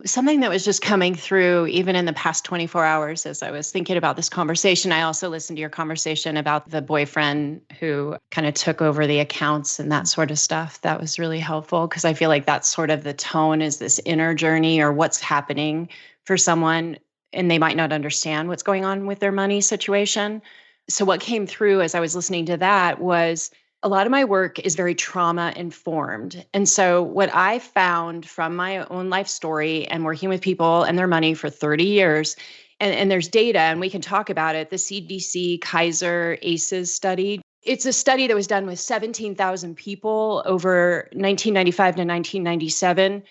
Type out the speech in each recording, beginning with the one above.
Something that was just coming through even in the past 24 hours as I was thinking about this conversation. I also listened to your conversation about the boyfriend who kind of took over the accounts and that sort of stuff. That was really helpful because I feel like that's sort of the tone is this inner journey or what's happening for someone, and they might not understand what's going on with their money situation. So what came through as I was listening to that was a lot of my work is very trauma informed. And so, what I found from my own life story and working with people and their money for 30 years, and there's data, and we can talk about it, the CDC Kaiser ACEs study. It's a study that was done with 17,000 people over 1995 to 1997.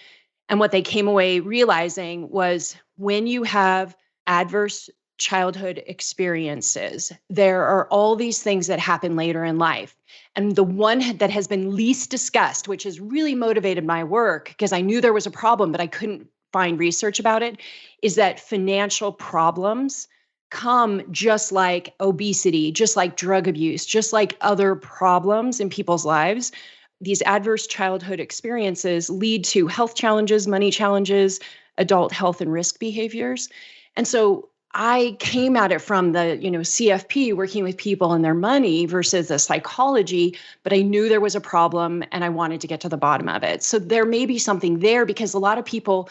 And what they came away realizing was when you have adverse childhood experiences, there are all these things that happen later in life. And the one that has been least discussed, which has really motivated my work because I knew there was a problem, but I couldn't find research about it, is that financial problems come just like obesity, just like drug abuse, just like other problems in people's lives. These adverse childhood experiences lead to health challenges, money challenges, adult health and risk behaviors. And so I came at it from the, CFP, working with people and their money versus the psychology, but I knew there was a problem and I wanted to get to the bottom of it. So there may be something there because a lot of people,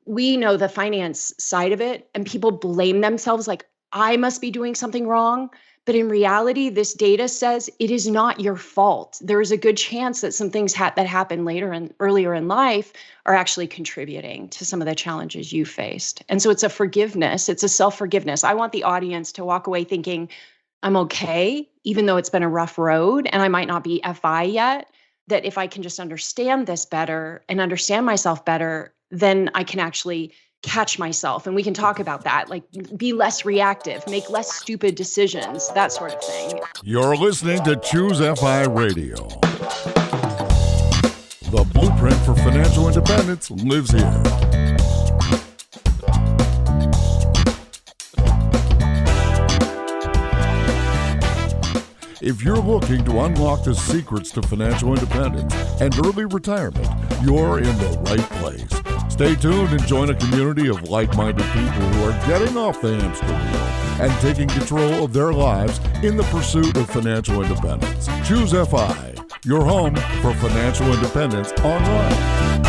we know the finance side of it and people blame themselves like, I must be doing something wrong. But in reality, this data says it is not your fault. There is a good chance that some things that happen later and earlier in life are actually contributing to some of the challenges you faced. And so it's a forgiveness. It's a self-forgiveness. I want the audience to walk away thinking, I'm okay, even though it's been a rough road and I might not be FI yet, that if I can just understand this better and understand myself better, then I can actually catch myself. And we can talk about that, like be less reactive, make less stupid decisions, that sort of thing. You're listening to ChooseFI Radio. The blueprint for financial independence lives here. If you're looking to unlock the secrets to financial independence and early retirement, you're in the right place. Stay tuned and join a community of like-minded people who are getting off the hamster wheel and taking control of their lives in the pursuit of financial independence. ChooseFI, your home for financial independence online.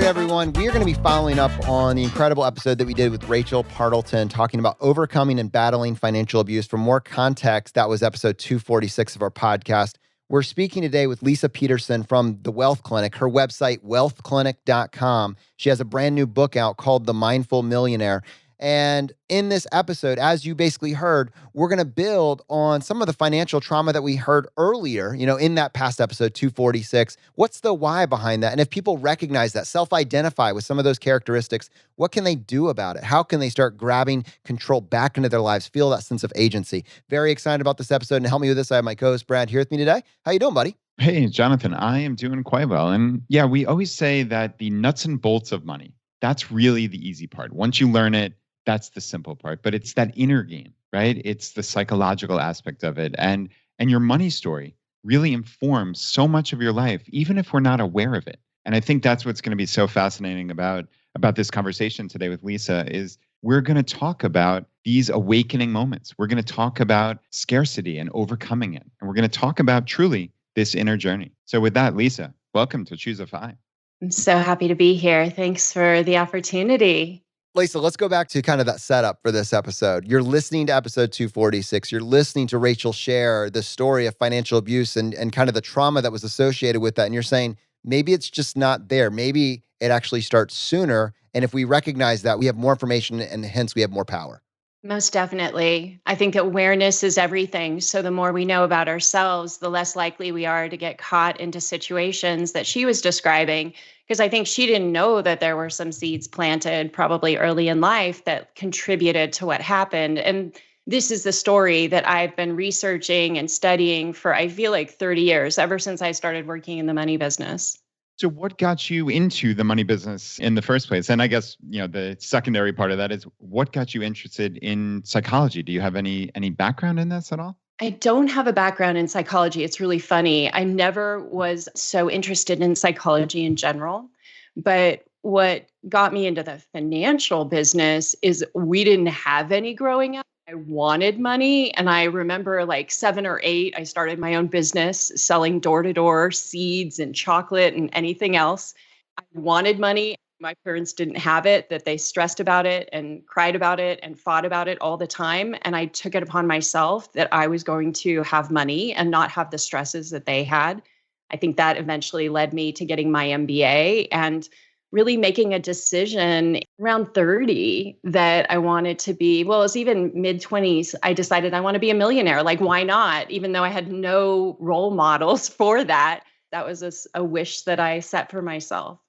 Everyone, we are going to be following up on the incredible episode that we did with Rachel Partleton talking about overcoming and battling financial abuse. For more context, that was episode 246 of our podcast. We're speaking today with Leisa Peterson from The Wealth Clinic, her website, wealthclinic.com. She has a brand new book out called The Mindful Millionaire. And in this episode, as you basically heard, we're going to build on some of the financial trauma that we heard earlier, in that past episode 246. What's the why behind that? And if people recognize that, self-identify with some of those characteristics, what can they do about it? How can they start grabbing control back into their lives, feel that sense of agency? Very excited about this episode. And to help me with this, I have my co-host Brad here with me today. How you doing, buddy? Hey, Jonathan, I am doing quite well. And yeah, we always say that the nuts and bolts of money, that's really the easy part. Once you learn it, that's the simple part, but it's that inner game, right? It's the psychological aspect of it. And your money story really informs so much of your life, even if we're not aware of it. And I think that's what's going to be so fascinating about this conversation today with Leisa is we're going to talk about these awakening moments. We're going to talk about scarcity and overcoming it. And we're going to talk about truly this inner journey. So with that, Leisa, welcome to ChooseFI. I'm so happy to be here. Thanks for the opportunity. Leisa, let's go back to kind of that setup for this episode. You're listening to episode 246. You're listening to Rachel share the story of financial abuse and kind of the trauma that was associated with that. And you're saying, maybe it's just not there. Maybe it actually starts sooner. And if we recognize that, we have more information and hence we have more power. Most definitely. I think awareness is everything. So the more we know about ourselves, the less likely we are to get caught into situations that she was describing. Because I think she didn't know that there were some seeds planted probably early in life that contributed to what happened. And this is the story that I've been researching and studying for, I feel like 30 years, ever since I started working in the money business. So what got you into the money business in the first place? And I guess, the secondary part of that is what got you interested in psychology? Do you have any background in this at all? I don't have a background in psychology. It's really funny. I never was so interested in psychology in general. But what got me into the financial business is we didn't have any growing up. I wanted money. And I remember like 7 or 8, I started my own business selling door to door seeds and chocolate and anything else. I wanted money. My parents didn't have it, that they stressed about it and cried about it and fought about it all the time. And I took it upon myself that I was going to have money and not have the stresses that they had. I think that eventually led me to getting my MBA and really making a decision around 30 that I wanted to be, well, it was even mid-20s. I decided I want to be a millionaire. Like, why not? Even though I had no role models for that, that was a wish that I set for myself.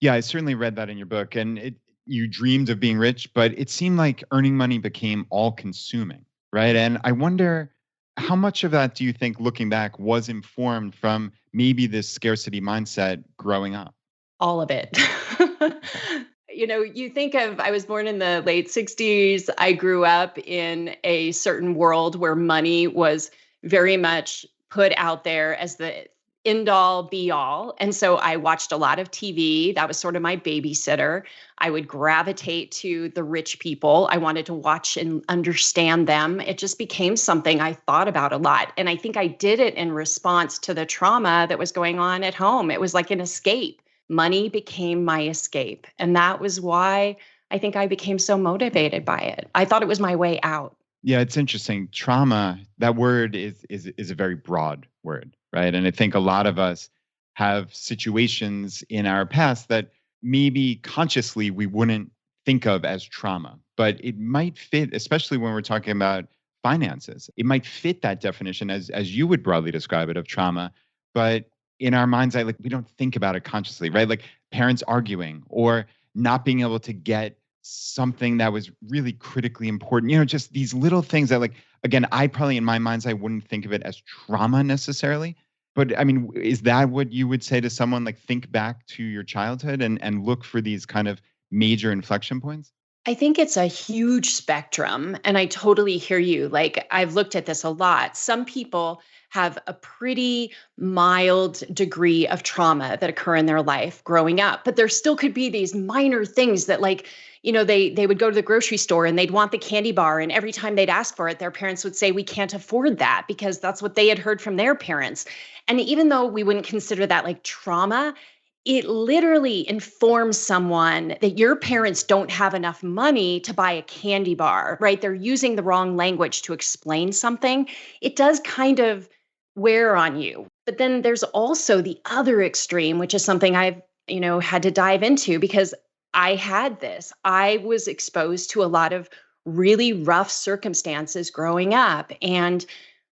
Yeah, I certainly read that in your book. And you dreamed of being rich, but it seemed like earning money became all consuming, right? And I wonder how much of that do you think, looking back, was informed from maybe this scarcity mindset growing up? All of it. You think of, I was born in the late 60s. I grew up in a certain world where money was very much put out there as the end all be all. And so I watched a lot of TV. That was sort of my babysitter. I would gravitate to the rich people. I wanted to watch and understand them. It just became something I thought about a lot. And I think I did it in response to the trauma that was going on at home. It was like an escape. Money became my escape. And that was why I think I became so motivated by it. I thought it was my way out. Yeah, it's interesting. Trauma, that word is a very broad word, right? And I think a lot of us have situations in our past that maybe consciously we wouldn't think of as trauma, but it might fit, especially when we're talking about finances. It might fit that definition as you would broadly describe it, of trauma, but in our mind's eye, like, we don't think about it consciously, right? Like parents arguing or not being able to get something that was really critically important, just these little things that, like, again, I probably in my mind's eye wouldn't think of it as trauma necessarily. But I mean, is that what you would say to someone, like, think back to your childhood and look for these kind of major inflection points? I think it's a huge spectrum, and I totally hear you. Like, I've looked at this a lot. Some people have a pretty mild degree of trauma that occur in their life growing up, but there still could be these minor things that, like, they would go to the grocery store and they'd want the candy bar, and every time they'd ask for it, their parents would say, "We can't afford that," because that's what they had heard from their parents. And even though we wouldn't consider that like trauma, it literally informs someone that your parents don't have enough money to buy a candy bar, right? They're using the wrong language to explain something. It does kind of wear on you. But then there's also the other extreme, which is something I've, had to dive into because I had this. I was exposed to a lot of really rough circumstances growing up. And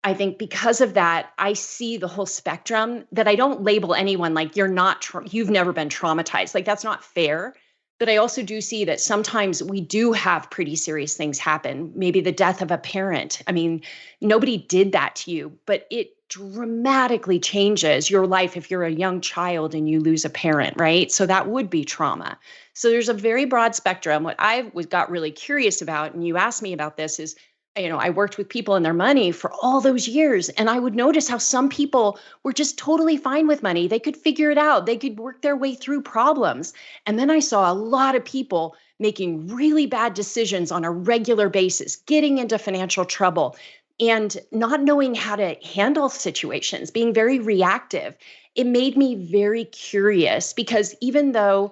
I think because of that, I see the whole spectrum, that I don't label anyone like you've never been traumatized. Like, that's not fair. But I also do see that sometimes we do have pretty serious things happen. Maybe the death of a parent. I mean, nobody did that to you, but it dramatically changes your life if you're a young child and you lose a parent, right? So that would be trauma. So there's a very broad spectrum. What got really curious about, and you asked me about this, is I worked with people and their money for all those years. And I would notice how some people were just totally fine with money. They could figure it out. They could work their way through problems. And then I saw a lot of people making really bad decisions on a regular basis, getting into financial trouble and not knowing how to handle situations, being very reactive. It made me very curious because even though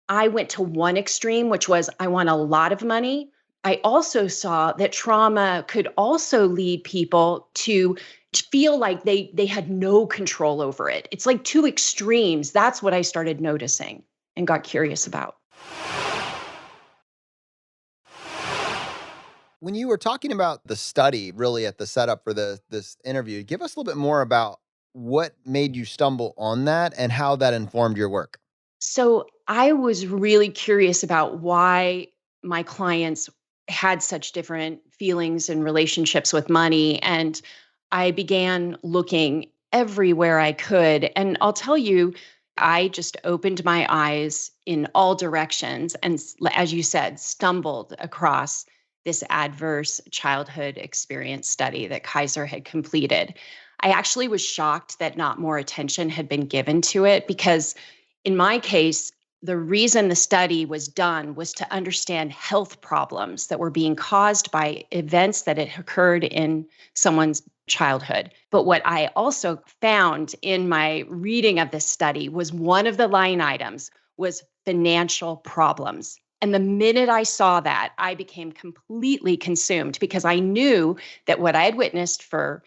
I went to one extreme, which was I want a lot of money, I also saw that trauma could also lead people to feel like they had no control over it. It's like two extremes. That's what I started noticing and got curious about. When you were talking about the study, really at the setup for this interview, give us a little bit more about what made you stumble on that and how that informed your work. So I was really curious about why my clients had such different feelings and relationships with money. And I began looking everywhere I could. And I'll tell you, I just opened my eyes in all directions and, as you said, stumbled across this adverse childhood experience study that Kaiser had completed. I actually was shocked that not more attention had been given to it because, in my case, the reason the study was done was to understand health problems that were being caused by events that had occurred in someone's childhood. But what I also found in my reading of this study was one of the line items was financial problems. And the minute I saw that, I became completely consumed because I knew that what I had witnessed for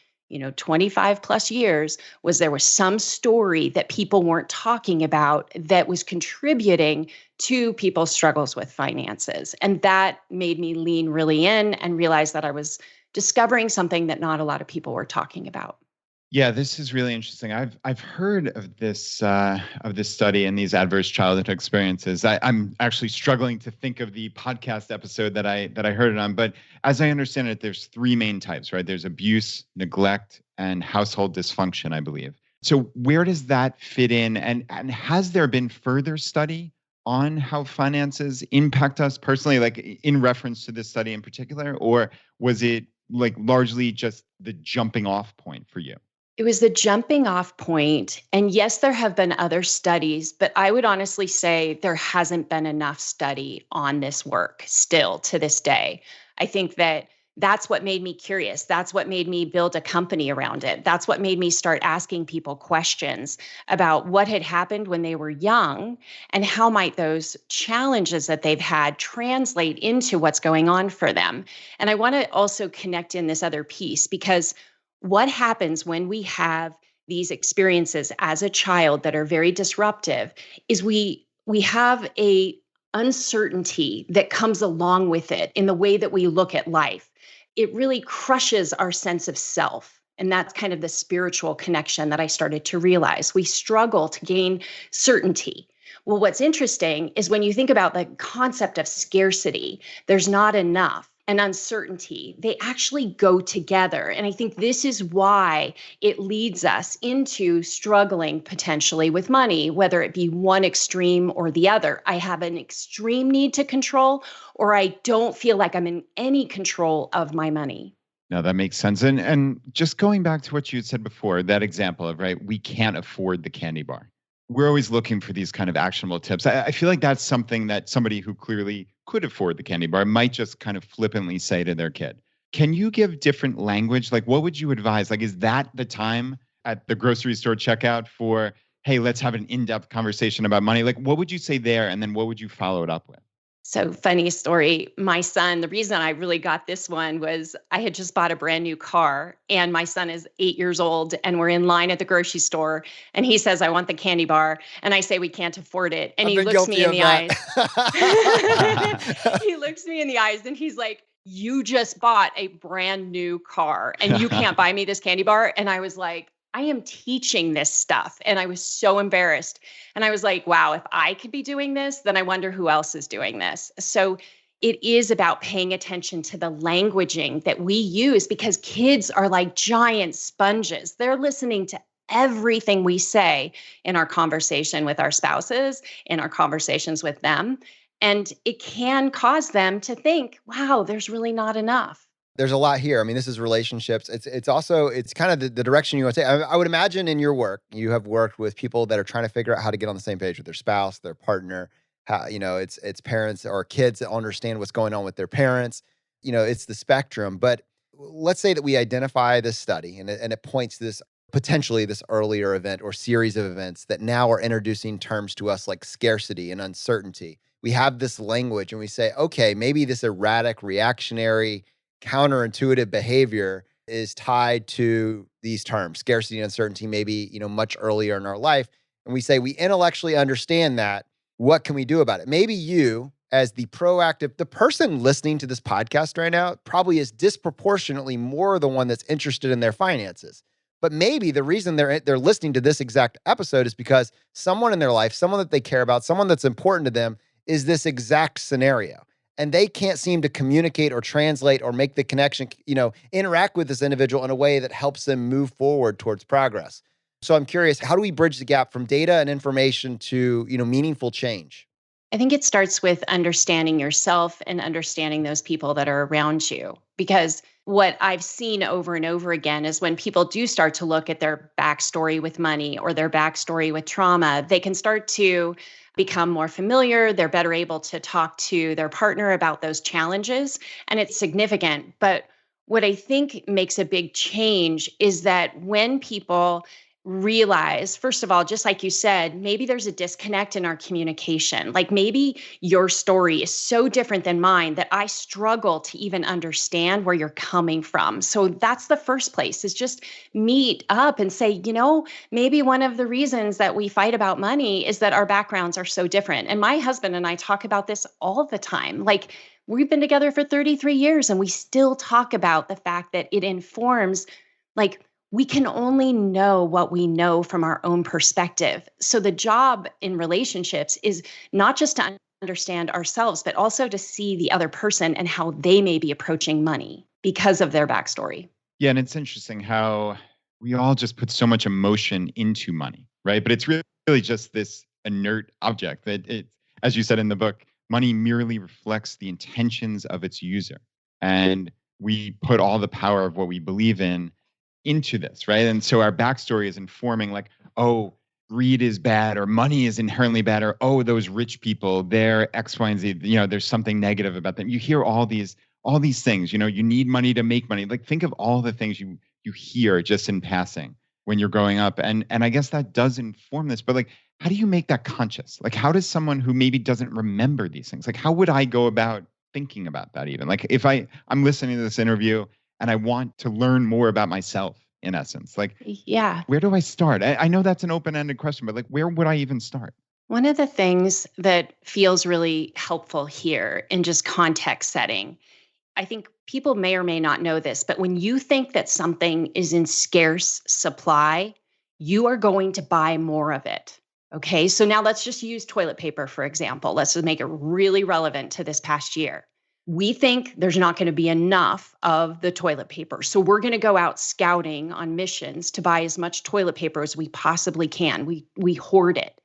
25 plus years was there was some story that people weren't talking about that was contributing to people's struggles with finances. And that made me lean really in and realize that I was discovering something that not a lot of people were talking about. Yeah, this is really interesting. I've heard of this study and these adverse childhood experiences. I'm actually struggling to think of the podcast episode that I heard it on. But as I understand it, there's three main types, right? There's abuse, neglect, and household dysfunction, I believe. So where does that fit in? And has there been further study on how finances impact us personally, like in reference to this study in particular, or was it like largely just the jumping off point for you? It was the jumping off point. And yes, there have been other studies, but I would honestly say there hasn't been enough study on this work still to this day. I think that's what made me curious. That's what made me build a company around it. That's what made me start asking people questions about what had happened when they were young and how might those challenges that they've had translate into what's going on for them. And I want to also connect in this other piece because what happens when we have these experiences as a child that are very disruptive is we have a uncertainty that comes along with it in the way that we look at life. It really crushes our sense of self. And that's kind of the spiritual connection that I started to realize. We struggle to gain certainty. Well, what's interesting is when you think about the concept of scarcity, there's not enough, and uncertainty, they actually go together. And I think this is why it leads us into struggling potentially with money, whether it be one extreme or the other. I have an extreme need to control, or I don't feel like I'm in any control of my money. No, that makes sense. And just going back to what you had said before, that example of, right, we can't afford the candy bar. We're always looking for these kind of actionable tips. I feel like that's something that somebody who clearly could afford the candy bar might just kind of flippantly say to their kid. Can you give different language? Like, what would you advise? Like, is that the time at the grocery store checkout for, hey, let's have an in-depth conversation about money? Like, what would you say there? And then what would you follow it up with? So funny story. My son, the reason I really got this one was I had just bought a brand new car and my son is 8 years old and we're in line at the grocery store and he says, I want the candy bar. And I say, we can't afford it. And he looks me in the eyes. He looks me in the eyes and he's like, you just bought a brand new car and you can't buy me this candy bar. And I was like, I am teaching this stuff. And I was so embarrassed. And I was like, wow, if I could be doing this, then I wonder who else is doing this. So it is about paying attention to the languaging that we use because kids are like giant sponges. They're listening to everything we say in our conversation with our spouses, in our conversations with them. And it can cause them to think, wow, there's really not enough. There's a lot here. I mean, this is relationships. It's also, it's kind of the direction you want to take. I would imagine in your work, you have worked with people that are trying to figure out how to get on the same page with their spouse, their partner, how, it's parents or kids that understand what's going on with their parents. It's the spectrum. But let's say that we identify this study and it points to this potentially this earlier event or series of events that now are introducing terms to us like scarcity and uncertainty. We have this language and we say, okay, maybe this erratic, reactionary, counterintuitive behavior is tied to these terms, scarcity and uncertainty, maybe, much earlier in our life. And we say, we intellectually understand that. What can we do about it? Maybe you, as the person listening to this podcast right now, probably is disproportionately more the one that's interested in their finances. But maybe the reason they're listening to this exact episode is because someone in their life, someone that they care about, someone that's important to them is this exact scenario. And they can't seem to communicate or translate or make the connection, interact with this individual in a way that helps them move forward towards progress. So I'm curious, how do we bridge the gap from data and information to, meaningful change? I think it starts with understanding yourself and understanding those people that are around you. Because what I've seen over and over again is when people do start to look at their backstory with money or their backstory with trauma, they can start to become more familiar. They're better able to talk to their partner about those challenges, and it's significant. But what I think makes a big change is that when people realize, first of all, just like you said, maybe there's a disconnect in our communication. Like maybe your story is so different than mine that I struggle to even understand where you're coming from. So that's the first place, is just meet up and say, maybe one of the reasons that we fight about money is that our backgrounds are so different. And my husband and I talk about this all the time. Like, we've been together for 33 years and we still talk about the fact that it informs, like, we can only know what we know from our own perspective. So the job in relationships is not just to understand ourselves, but also to see the other person and how they may be approaching money because of their backstory. Yeah, and it's interesting how we all just put so much emotion into money, right? But it's really just this inert object that as you said in the book, money merely reflects the intentions of its user. And we put all the power of what we believe in into this, right? And so our backstory is informing, like, oh, greed is bad, or money is inherently bad, or oh, those rich people, they're X, Y, and Z. There's something negative about them. You hear all these things. You need money to make money. Like, think of all the things you hear just in passing when you're growing up, and I guess that does inform this. But like, how do you make that conscious? Like, how does someone who maybe doesn't remember these things, like, how would I go about thinking about that? Even like, if I'm listening to this interview and I want to learn more about myself, in essence, like, Yeah. where do I start? I know that's an open-ended question, but like, where would I even start? One of the things that feels really helpful here in just context setting, I think people may or may not know this, but when you think that something is in scarce supply, you are going to buy more of it. Okay. So now let's just use toilet paper, for example. Let's just make it really relevant to this past year. We think there's not going to be enough of the toilet paper. So we're going to go out scouting on missions to buy as much toilet paper as we possibly can. We hoard it.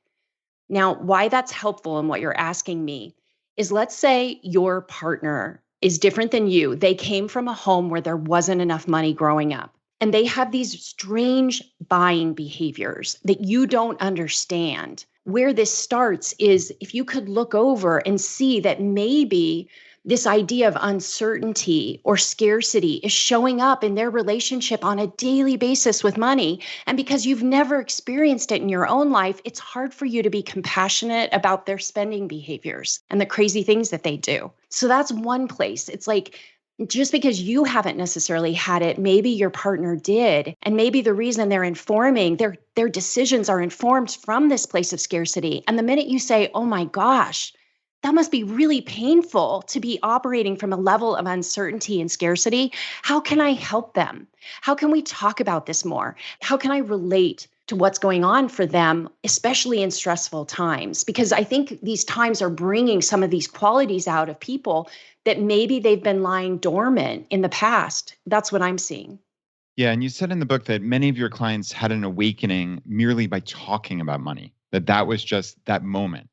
Now, why that's helpful and what you're asking me is, let's say your partner is different than you. They came from a home where there wasn't enough money growing up. And they have these strange buying behaviors that you don't understand. Where this starts is if you could look over and see that maybe this idea of uncertainty or scarcity is showing up in their relationship on a daily basis with money. And because you've never experienced it in your own life, it's hard for you to be compassionate about their spending behaviors and the crazy things that they do. So that's one place. It's like, just because you haven't necessarily had it, maybe your partner did. And maybe the reason they're informing, their decisions are informed from this place of scarcity. And the minute you say, oh my gosh, that must be really painful to be operating from a level of uncertainty and scarcity. How can I help them? How can we talk about this more? How can I relate to what's going on for them, especially in stressful times? Because I think these times are bringing some of these qualities out of people that maybe they've been lying dormant in the past. That's what I'm seeing. Yeah, and you said in the book that many of your clients had an awakening merely by talking about money, that was just that moment.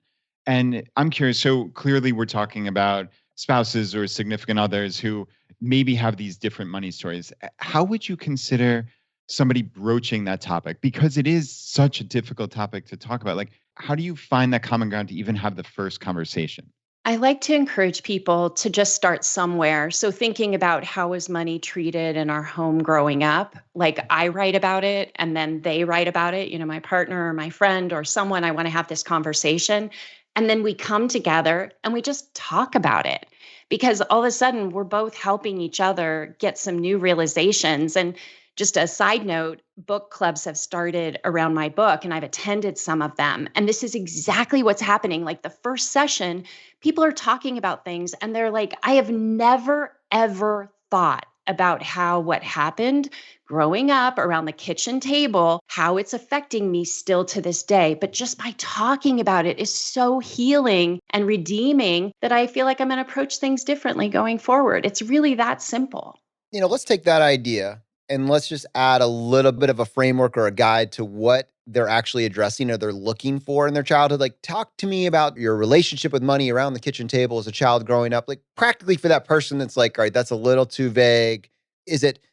And I'm curious, so clearly we're talking about spouses or significant others who maybe have these different money stories. How would you consider somebody broaching that topic? Because it is such a difficult topic to talk about. Like, how do you find that common ground to even have the first conversation? I like to encourage people to just start somewhere. So thinking about how was money treated in our home growing up, like I write about it and then they write about it, my partner or my friend or someone, I want to have this conversation. And then we come together and we just talk about it, because all of a sudden we're both helping each other get some new realizations. And just a side note, book clubs have started around my book and I've attended some of them. And this is exactly what's happening. Like the first session, people are talking about things and they're like, I have never, ever thought about how what happened growing up around the kitchen table, how it's affecting me still to this day. But just by talking about it is so healing and redeeming that I feel like I'm going to approach things differently going forward. It's really that simple. Let's take that idea And let's just add a little bit of a framework or a guide to what they're actually addressing or they're looking for in their childhood. Like, talk to me about your relationship with money around the kitchen table as a child growing up. Like, practically for that person that's like, all right, that's a little too vague.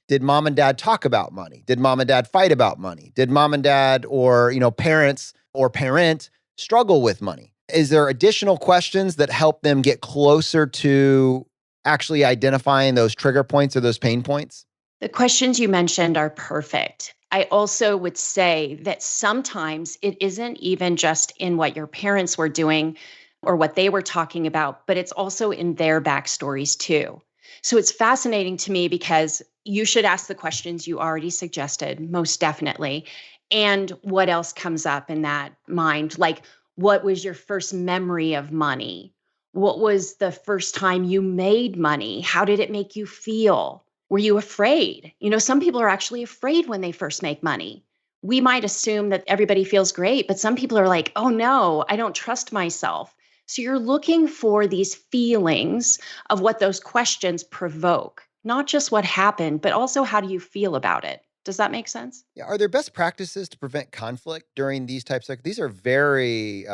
Did mom and dad talk about money? Did mom and dad fight about money? Did mom and dad or, parents or parent struggle with money? Is there additional questions that help them get closer to actually identifying those trigger points or those pain points? The questions you mentioned are perfect. I also would say that sometimes it isn't even just in what your parents were doing or what they were talking about, but it's also in their backstories too. So it's fascinating to me because you should ask the questions you already suggested, most definitely. And what else comes up in that mind? Like, what was your first memory of money? What was the first time you made money? How did it make you feel? Were you afraid? Some people are actually afraid when they first make money. We might assume that everybody feels great, but some people are like, oh no, I don't trust myself. So you're looking for these feelings of what those questions provoke, not just what happened, but also how do you feel about it? Does that make sense? Yeah. Are there best practices to prevent conflict during these types of, these are very,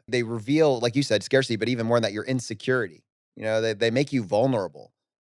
they reveal, like you said, scarcity, but even more than that, your insecurity. They make you vulnerable.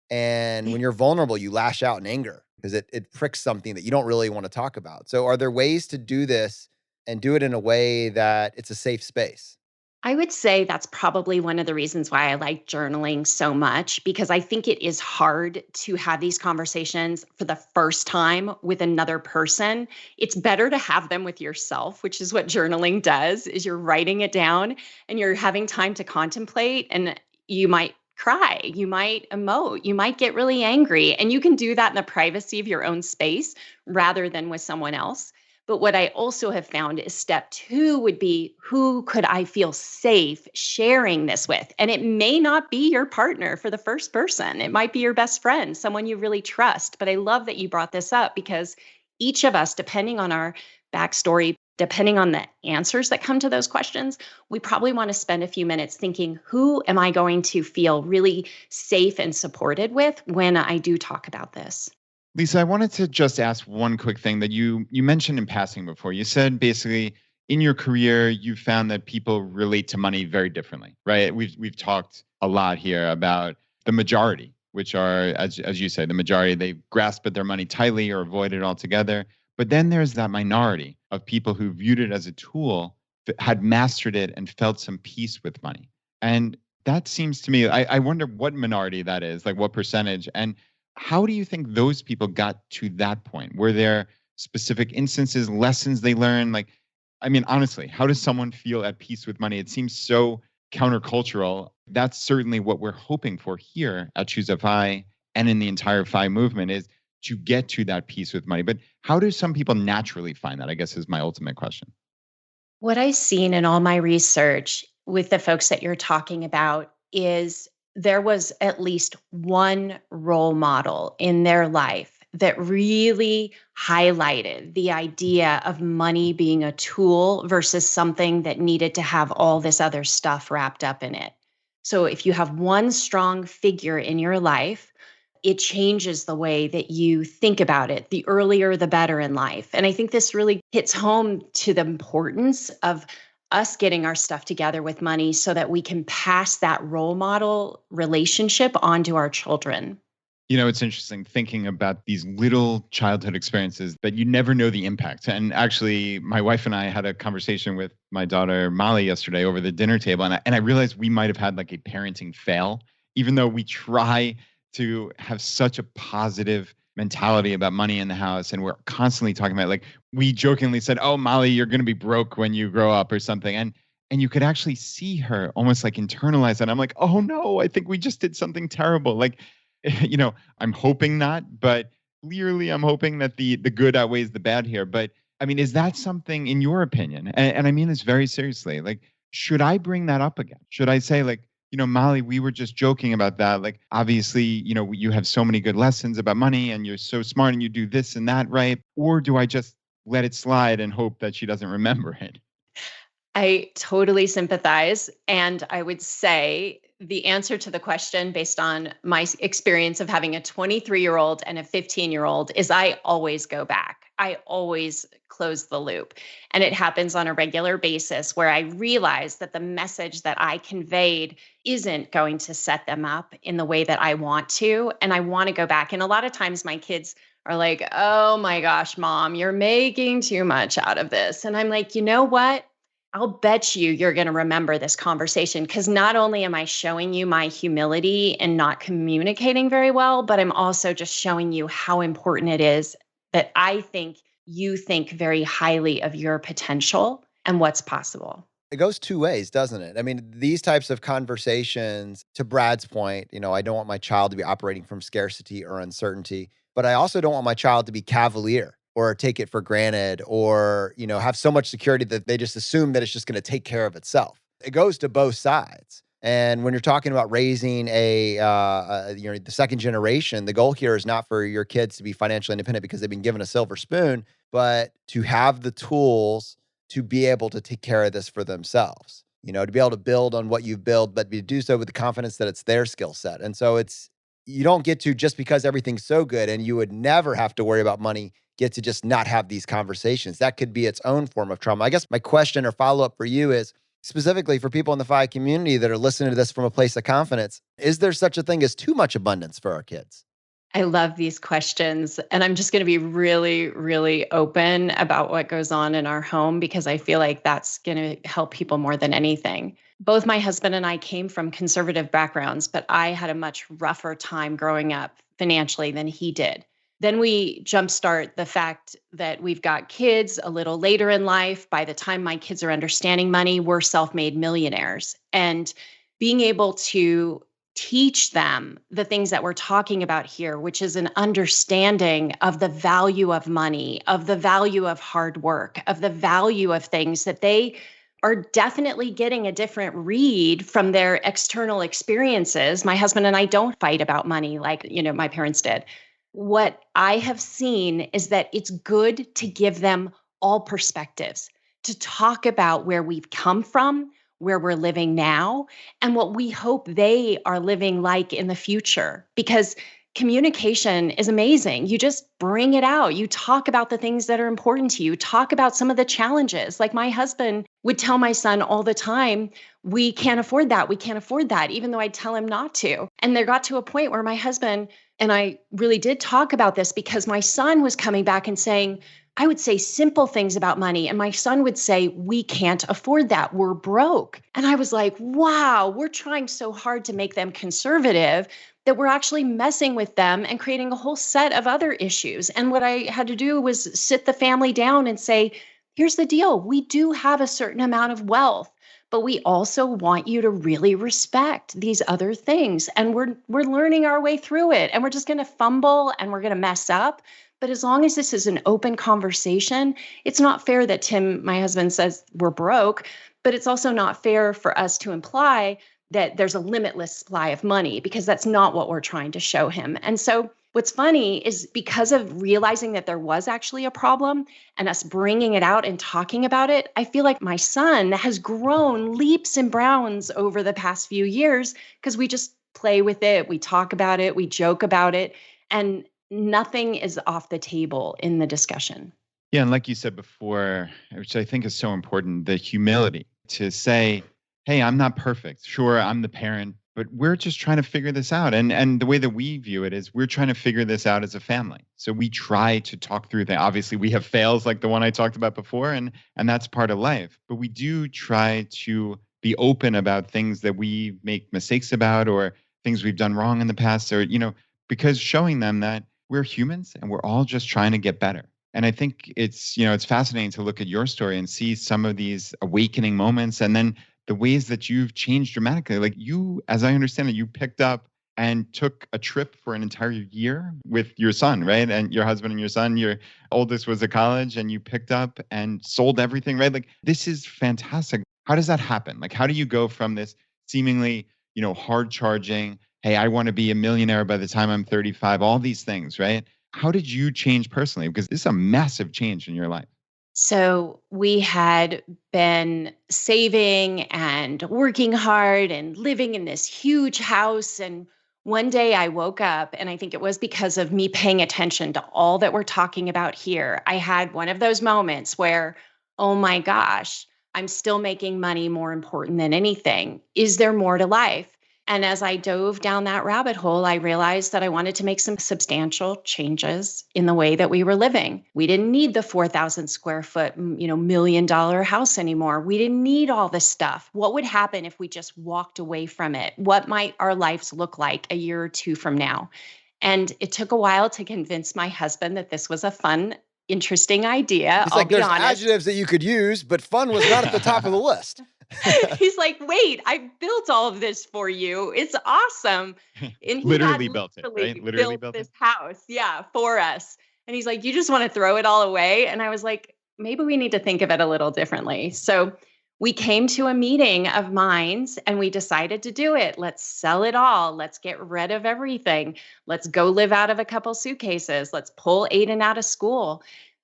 And when you're vulnerable, you lash out in anger because it pricks something that you don't really want to talk about. So are there ways to do this and do it in a way that it's a safe space? I would say that's probably one of the reasons why I like journaling so much, because I think it is hard to have these conversations for the first time with another person. It's better to have them with yourself, which is what journaling does, is you're writing it down and you're having time to contemplate, and you might cry, you might emote, you might get really angry, and you can do that in the privacy of your own space rather than with someone else. But what I also have found is step 2 would be, who could I feel safe sharing this with? And it may not be your partner for the first person. It might be your best friend, someone you really trust. But I love that you brought this up because each of us, depending on our backstory, depending on the answers that come to those questions, we probably want to spend a few minutes thinking, who am I going to feel really safe and supported with when I do talk about this? Leisa, I wanted to just ask one quick thing that you mentioned in passing before. You said basically in your career, you found that people relate to money very differently, right? We've talked a lot here about the majority, which are, as you say, the majority, they grasp at their money tightly or avoid it altogether. But then there's that minority of people who viewed it as a tool, that had mastered it and felt some peace with money. And that seems to me, I wonder what minority that is, like what percentage. And how do you think those people got to that point? Were there specific instances, lessons they learned? Like, I mean, honestly, how does someone feel at peace with money? It seems so countercultural. That's certainly what we're hoping for here at ChooseFI and in the entire FI movement, is to get to that peace with money. But how do some people naturally find that, I guess, is my ultimate question. What I've seen in all my research with the folks that you're talking about is there was at least one role model in their life that really highlighted the idea of money being a tool versus something that needed to have all this other stuff wrapped up in it. So if you have one strong figure in your life, it changes the way that you think about it. The earlier, the better in life. And I think this really hits home to the importance of us getting our stuff together with money so that we can pass that role model relationship on to our children. It's interesting thinking about these little childhood experiences that you never know the impact. And actually, my wife and I had a conversation with my daughter, Molly, yesterday over the dinner table. And I realized we might have had like a parenting fail, even though we try to have such a positive mentality about money in the house. And we're constantly talking about, like, we jokingly said, oh, Molly, you're going to be broke when you grow up or something. And you could actually see her almost like internalize that. I'm like, oh no, I think we just did something terrible. Like, I'm hoping not, but clearly I'm hoping that the good outweighs the bad here. But I mean, is that something in your opinion? And I mean this very seriously. Like, should I bring that up again? Should I say, like, Molly, we were just joking about that. Like, obviously, you have so many good lessons about money and you're so smart and you do this and that, right? Or do I just let it slide and hope that she doesn't remember it? I totally sympathize. And I would say the answer to the question based on my experience of having a 23-year-old and a 15-year-old is I always go back. I always close the loop. And it happens on a regular basis where I realize that the message that I conveyed isn't going to set them up in the way that I want to. And I want to go back. And a lot of times my kids are like, oh my gosh, mom, you're making too much out of this. And I'm like, you know what? I'll bet you're going to remember this conversation because not only am I showing you my humility and not communicating very well, but I'm also just showing you how important it is that I think you think very highly of your potential and what's possible. It goes two ways, doesn't it? I mean, these types of conversations, to Brad's point, I don't want my child to be operating from scarcity or uncertainty, but I also don't want my child to be cavalier or take it for granted or, have so much security that they just assume that it's just going to take care of itself. It goes to both sides. And when you're talking about raising the second generation, the goal here is not for your kids to be financially independent because they've been given a silver spoon, but to have the tools to be able to take care of this for themselves, to be able to build on what you've built, but to do so with the confidence that it's their skill set. And so you don't get to, just because everything's so good and you would never have to worry about money, get to just not have these conversations. That could be its own form of trauma. I guess my question or follow-up for you is, specifically for people in the FI community that are listening to this from a place of confidence, is there such a thing as too much abundance for our kids? I love these questions. And I'm just going to be really, really open about what goes on in our home because I feel like that's going to help people more than anything. Both my husband and I came from conservative backgrounds, but I had a much rougher time growing up financially than he did. Then we jumpstart the fact that we've got kids a little later in life. By the time my kids are understanding money, we're self-made millionaires. And being able to teach them the things that we're talking about here, which is an understanding of the value of money, of the value of hard work, of the value of things that they are definitely getting a different read from their external experiences. My husband and I don't fight about money like, my parents did. What I have seen is that it's good to give them all perspectives, to talk about where we've come from, where we're living now, and what we hope they are living like in the future. Because communication is amazing. You just bring it out. You talk about the things that are important to you. Talk about some of the challenges. Like my husband would tell my son all the time, we can't afford that. We can't afford that, even though I'd tell him not to. And there got to a point where my husband and I really did talk about this because my son was coming back and saying, I would say simple things about money. And my son would say, we can't afford that. We're broke. And I was like, wow, we're trying so hard to make them conservative that we're actually messing with them and creating a whole set of other issues. And what I had to do was sit the family down and say, here's the deal. We do have a certain amount of wealth, but we also want you to really respect these other things. And we're learning our way through it. And we're just going to fumble and we're going to mess up. But as long as this is an open conversation, it's not fair that Tim, my husband, says we're broke, but it's also not fair for us to imply that there's a limitless supply of money because that's not what we're trying to show him. And so what's funny is because of realizing that there was actually a problem and us bringing it out and talking about it, I feel like my son has grown leaps and bounds over the past few years because we just play with it, we talk about it, we joke about it, and nothing is off the table in the discussion. Yeah, and like you said before, which I think is so important, the humility to say, hey, I'm not perfect. Sure, I'm the parent, but we're just trying to figure this out. And the way that we view it is we're trying to figure this out as a family. So we try to talk through things. Obviously, we have fails like the one I talked about before, and that's part of life. But we do try to be open about things that we make mistakes about or things we've done wrong in the past, or, because showing them that we're humans and we're all just trying to get better. And I think it's fascinating to look at your story and see some of these awakening moments and then the ways that you've changed dramatically. Like you, as I understand it, you picked up and took a trip for an entire year with your son, right? And your husband and your son, your oldest was at college and you picked up and sold everything, right? Like this is fantastic. How does that happen? Like, how do you go from this seemingly, hard charging, hey, I want to be a millionaire by the time I'm 35, all these things, right? How did you change personally? Because this is a massive change in your life. So we had been saving and working hard and living in this huge house. And one day I woke up, and I think it was because of me paying attention to all that we're talking about here. I had one of those moments where, oh my gosh, I'm still making money more important than anything. Is there more to life? And as I dove down that rabbit hole, I realized that I wanted to make some substantial changes in the way that we were living. We didn't need the 4,000 square foot, $1 million house anymore. We didn't need all this stuff. What would happen if we just walked away from it? What might our lives look like a year or two from now? And it took a while to convince my husband that this was a fun, interesting idea. He's I'll like, be there's honest. adjectives that you could use, but fun was not at the top of the list. He's like, wait, I built all of this for you. It's awesome. And he Literally had built it, literally right? Literally built built this it. house, yeah, for us. And he's like, you just want to throw it all away? And I was like, maybe we need to think of it a little differently. So we came to a meeting of minds and we decided to do it. Let's sell it all. Let's get rid of everything. Let's go live out of a couple suitcases. Let's pull Aiden out of school.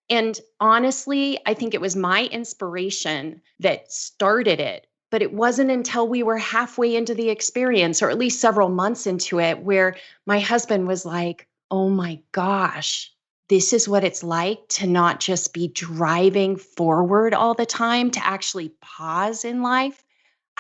And honestly, I think it was my inspiration that started it. But it wasn't until we were halfway into the experience, or at least several months into it, where my husband was like, oh my gosh, this is what it's like to not just be driving forward all the time, to actually pause in life.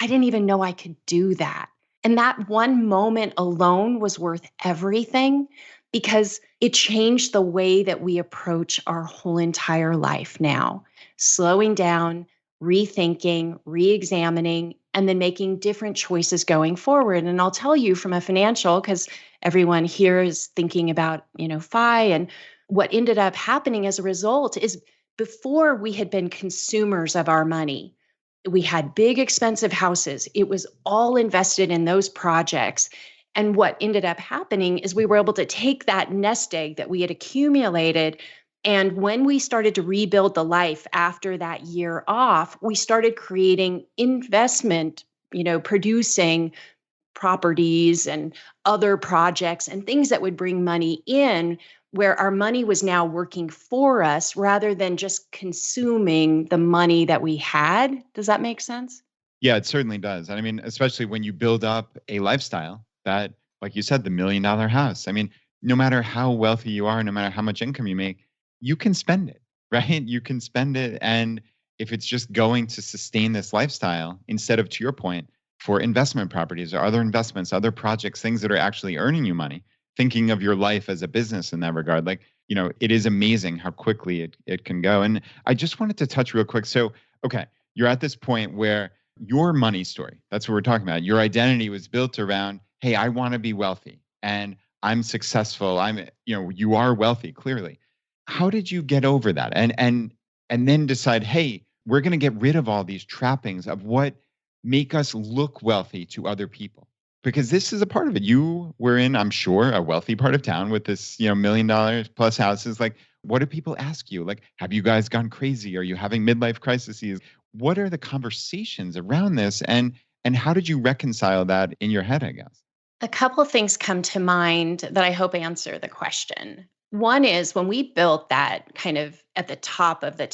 I didn't even know I could do that. And that one moment alone was worth everything because it changed the way that we approach our whole entire life now. Slowing down, rethinking, re-examining, and then making different choices going forward. And I'll tell you from a financial, because everyone here is thinking about, FI, and what ended up happening as a result is before we had been consumers of our money. We had big, expensive houses. It was all invested in those projects. And what ended up happening is we were able to take that nest egg that we had accumulated. And when we started to rebuild the life after that year off, we started creating investment, producing properties and other projects and things that would bring money in, where our money was now working for us rather than just consuming the money that we had. Does that make sense? Yeah, it certainly does. And I mean, especially when you build up a lifestyle that, like you said, the $1 million house. I mean, no matter how wealthy you are, no matter how much income you make, you can spend it, right? You can spend it. And if it's just going to sustain this lifestyle, instead of, to your point, for investment properties or other investments, other projects, things that are actually earning you money, thinking of your life as a business in that regard, like, it is amazing how quickly it can go. And I just wanted to touch real quick. So, okay, you're at this point where your money story, that's what we're talking about. Your identity was built around, hey, I want to be wealthy and I'm successful. You are wealthy, clearly. How did you get over that? And then decide, hey, we're going to get rid of all these trappings of what make us look wealthy to other people. Because this is a part of it. You were in, I'm sure, a wealthy part of town with this, $1 million plus houses. Like, what do people ask you? Like, have you guys gone crazy? Are you having midlife crises? What are the conversations around this? And how did you reconcile that in your head, I guess? A couple of things come to mind that I hope answer the question. One is when we built that kind of at the top of the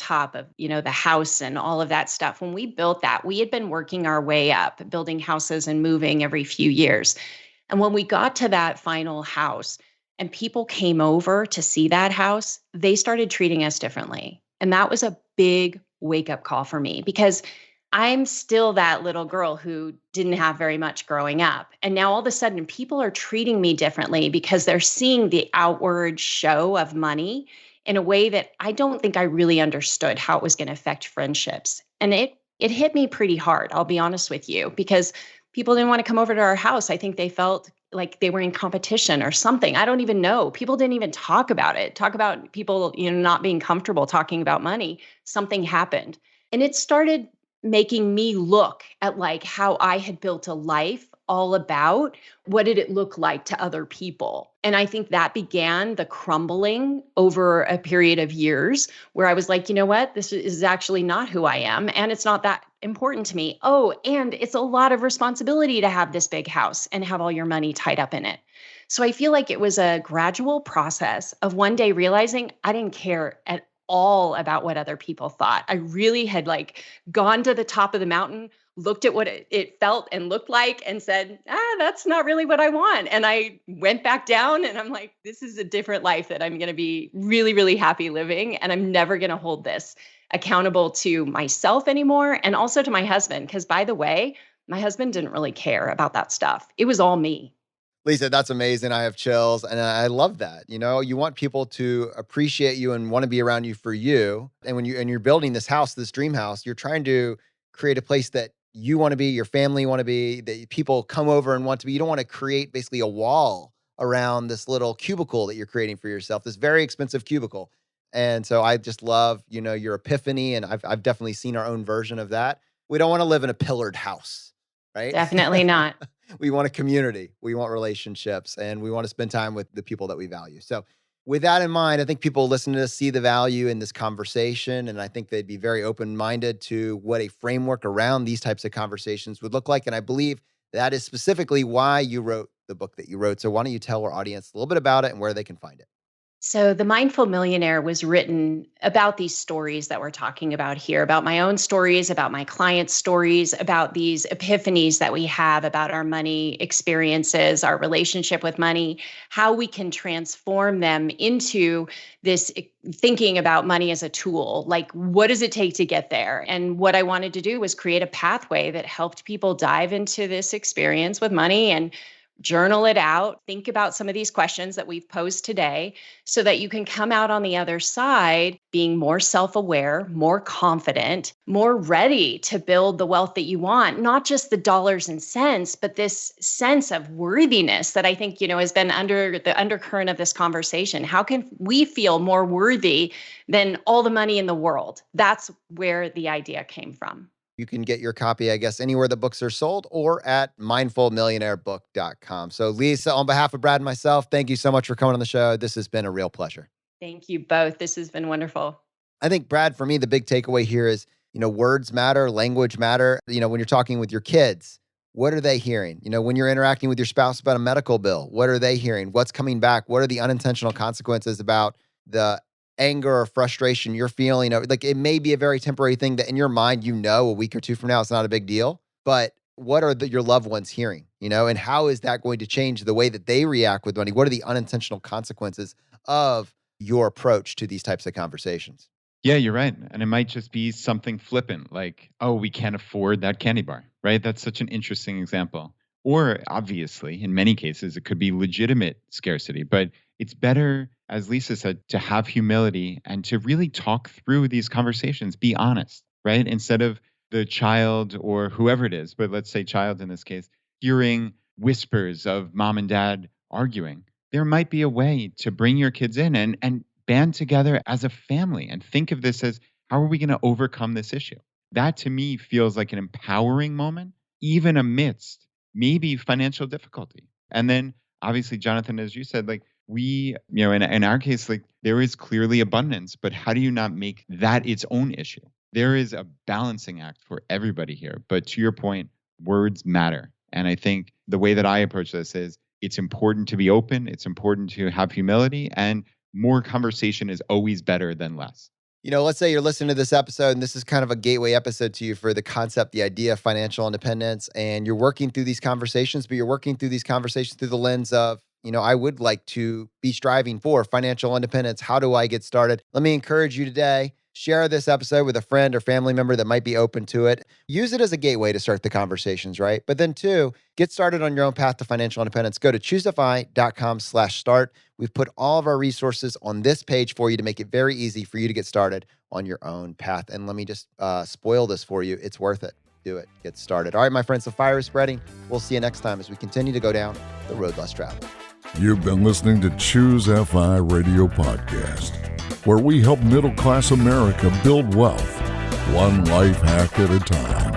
house and all of that stuff, when we built that, we had been working our way up, building houses and moving every few years. And when we got to that final house and people came over to see that house, they started treating us differently. And that was a big wake up call for me because I'm still that little girl who didn't have very much growing up. And now all of a sudden people are treating me differently because they're seeing the outward show of money in a way that I don't think I really understood how it was going to affect friendships. And it hit me pretty hard, I'll be honest with you, because people didn't want to come over to our house. I think they felt like they were in competition or something. I don't even know. People didn't even talk about it. Talk about people, not being comfortable talking about money. Something happened. And it started making me look at like how I had built a life all about what did it look like to other people. And I think that began the crumbling over a period of years where I was like, you know what, this is actually not who I am. And it's not that important to me. Oh, and it's a lot of responsibility to have this big house and have all your money tied up in it. So I feel like it was a gradual process of one day realizing I didn't care at all about what other people thought. I really had like gone to the top of the mountain, looked at what it felt and looked like and said, that's not really what I want. And I went back down and I'm like, this is a different life that I'm going to be really, really happy living. And I'm never going to hold this accountable to myself anymore. And also to my husband. Because by the way, my husband didn't really care about that stuff. It was all me. Leisa, that's amazing. I have chills. And I love that. You know, you want people to appreciate you and want to be around you for you. And when you're building this house, this dream house, you're trying to create a place that you want to be, your family want to be, that people come over and want to be. You don't want to create basically a wall around this little cubicle that you're creating for yourself, this very expensive cubicle. And so I just love, you know, your epiphany. And I've definitely seen our own version of that. We don't want to live in a pillared house, right? Definitely not. We want a community. We want relationships, and we want to spend time with the people that we value. So with that in mind, I think people listening to this see the value in this conversation, and I think they'd be very open-minded to what a framework around these types of conversations would look like. And I believe that is specifically why you wrote the book that you wrote. So why don't you tell our audience a little bit about it and where they can find it? So the Mindful Millionaire was written about these stories that we're talking about here, about my own stories, about my clients' stories, about these epiphanies that we have about our money experiences, our relationship with money, how we can transform them into this thinking about money as a tool. Like, what does it take to get there? And what I wanted to do was create a pathway that helped people dive into this experience with money and journal it out, think about some of these questions that we've posed today so that you can come out on the other side being more self-aware, more confident, more ready to build the wealth that you want, not just the dollars and cents, but this sense of worthiness that I think, has been under the undercurrent of this conversation. How can we feel more worthy than all the money in the world? That's where the idea came from. You can get your copy, I guess, anywhere the books are sold or at mindfulmillionairebook.com. So Leisa, on behalf of Brad and myself, thank you so much for coming on the show. This has been a real pleasure. Thank you both. This has been wonderful. I think, Brad, for me, the big takeaway here is, words matter, language matter. When you're talking with your kids, what are they hearing? When you're interacting with your spouse about a medical bill, what are they hearing? What's coming back? What are the unintentional consequences about the anger or frustration you're feeling? Like, it may be a very temporary thing that in your mind, a week or two from now, it's not a big deal. But what are your loved ones hearing, and how is that going to change the way that they react with money? What are the unintentional consequences of your approach to these types of conversations? Yeah, you're right. And it might just be something flippant, like, oh, we can't afford that candy bar, right? That's such an interesting example. Or obviously, in many cases, it could be legitimate scarcity, but it's better, as Leisa said, to have humility and to really talk through these conversations, be honest, right? Instead of the child or whoever it is, but let's say child in this case, hearing whispers of mom and dad arguing, there might be a way to bring your kids in and band together as a family and think of this as, how are we going to overcome this issue? That to me feels like an empowering moment, even amidst maybe financial difficulty. And then obviously, Jonathan, as you said, like, we, in our case, like, there is clearly abundance, but how do you not make that its own issue? There is a balancing act for everybody here. But to your point, words matter. And I think the way that I approach this is it's important to be open. It's important to have humility, and more conversation is always better than less. Let's say you're listening to this episode and this is kind of a gateway episode to you for the concept, the idea of financial independence, and you're working through these conversations, but you're working through these conversations through the lens of, I would like to be striving for financial independence. How do I get started? Let me encourage you today. Share this episode with a friend or family member that might be open to it. Use it as a gateway to start the conversations, right? But then 2, get started on your own path to financial independence. Go to ChooseFI.com/start. We've put all of our resources on this page for you to make it very easy for you to get started on your own path. And let me just spoil this for you. It's worth it. Do it. Get started. All right, my friends, the fire is spreading. We'll see you next time as we continue to go down the road less traveled. You've been listening to ChooseFI Radio Podcast, where we help middle-class America build wealth, one life hack at a time.